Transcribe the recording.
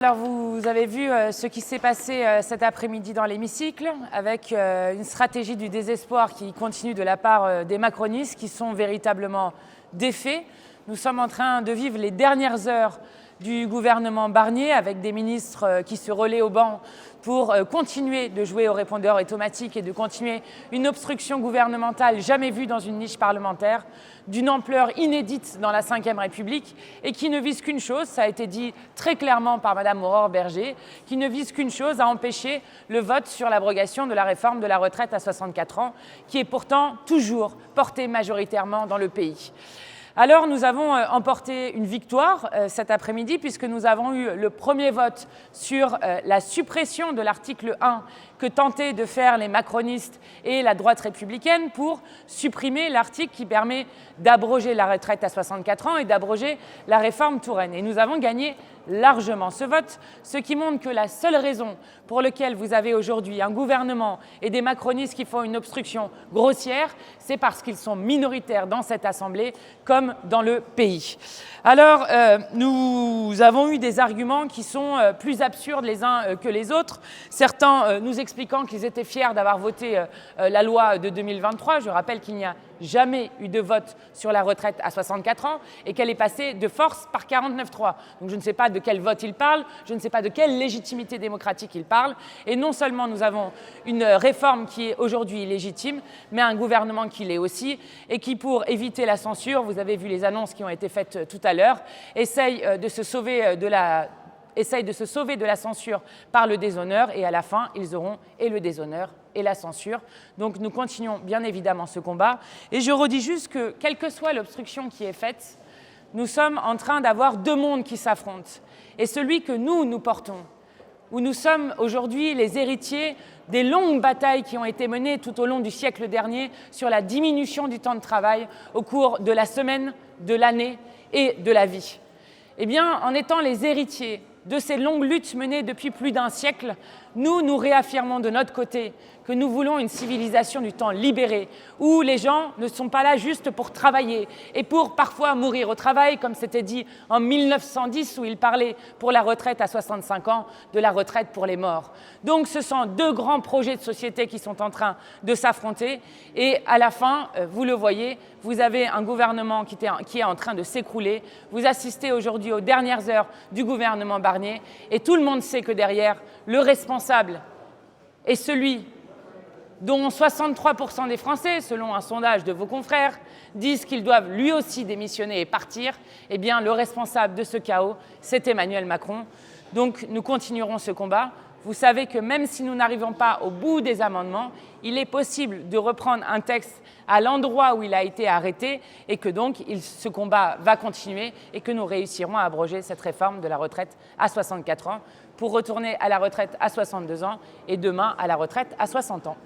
Alors vous avez vu ce qui s'est passé cet après-midi dans l'hémicycle avec une stratégie du désespoir qui continue de la part des macronistes qui sont véritablement défaits. Nous sommes en train de vivre les dernières heures du gouvernement Barnier avec des ministres qui se relaient au banc pour continuer de jouer au répondeur automatique et de continuer une obstruction gouvernementale jamais vue dans une niche parlementaire, d'une ampleur inédite dans la Ve République et qui ne vise qu'une chose, ça a été dit très clairement par Madame Aurore Bergé, qui ne vise qu'une chose, à empêcher le vote sur l'abrogation de la réforme de la retraite à 64 ans, qui est pourtant toujours portée majoritairement dans le pays. Alors nous avons emporté une victoire cet après-midi puisque nous avons eu le premier vote sur la suppression de l'article 1 que tentaient de faire les macronistes et la droite républicaine pour supprimer l'article qui permet d'abroger la retraite à 64 ans et d'abroger la réforme Touraine. Et nous avons gagné largement ce vote, ce qui montre que la seule raison pour laquelle vous avez aujourd'hui un gouvernement et des macronistes qui font une obstruction grossière, c'est parce qu'ils sont minoritaires dans cette Assemblée comme dans le pays. Alors, nous avons eu des arguments qui sont plus absurdes les uns que les autres, certains nous expliquant qu'ils étaient fiers d'avoir voté la loi de 2023. Je rappelle qu'il n'y a jamais eu de vote sur la retraite à 64 ans et qu'elle est passée de force par 49.3. Donc je ne sais pas de quel vote il parle, je ne sais pas de quelle légitimité démocratique il parle. Et non seulement nous avons une réforme qui est aujourd'hui illégitime, mais un gouvernement qui l'est aussi et qui, pour éviter la censure, vous avez vu les annonces qui ont été faites tout à l'heure, essaye de se sauver de la censure par le déshonneur et à la fin, ils auront et le déshonneur et la censure. Donc nous continuons bien évidemment ce combat. Et je redis juste que, quelle que soit l'obstruction qui est faite, nous sommes en train d'avoir deux mondes qui s'affrontent. Et celui que nous portons, où nous sommes aujourd'hui les héritiers des longues batailles qui ont été menées tout au long du siècle dernier sur la diminution du temps de travail au cours de la semaine, de l'année et de la vie. Eh bien, en étant les héritiers de ces longues luttes menées depuis plus d'un siècle, nous réaffirmons de notre côté que nous voulons une civilisation du temps libéré, où les gens ne sont pas là juste pour travailler et pour parfois mourir au travail, comme c'était dit en 1910, où il parlait pour la retraite à 65 ans de la retraite pour les morts. Donc ce sont deux grands projets de société qui sont en train de s'affronter et à la fin, vous le voyez, vous avez un gouvernement qui est en train de s'écrouler. Vous assistez aujourd'hui aux dernières heures du gouvernement Barnier et tout le monde sait que derrière, le responsable est celui dont 63% des Français, selon un sondage de vos confrères, disent qu'ils doivent lui aussi démissionner et partir. Eh bien, le responsable de ce chaos, c'est Emmanuel Macron. Donc, nous continuerons ce combat. Vous savez que même si nous n'arrivons pas au bout des amendements, il est possible de reprendre un texte à l'endroit où il a été arrêté et que donc ce combat va continuer et que nous réussirons à abroger cette réforme de la retraite à 64 ans pour retourner à la retraite à 62 ans et demain à la retraite à 60 ans.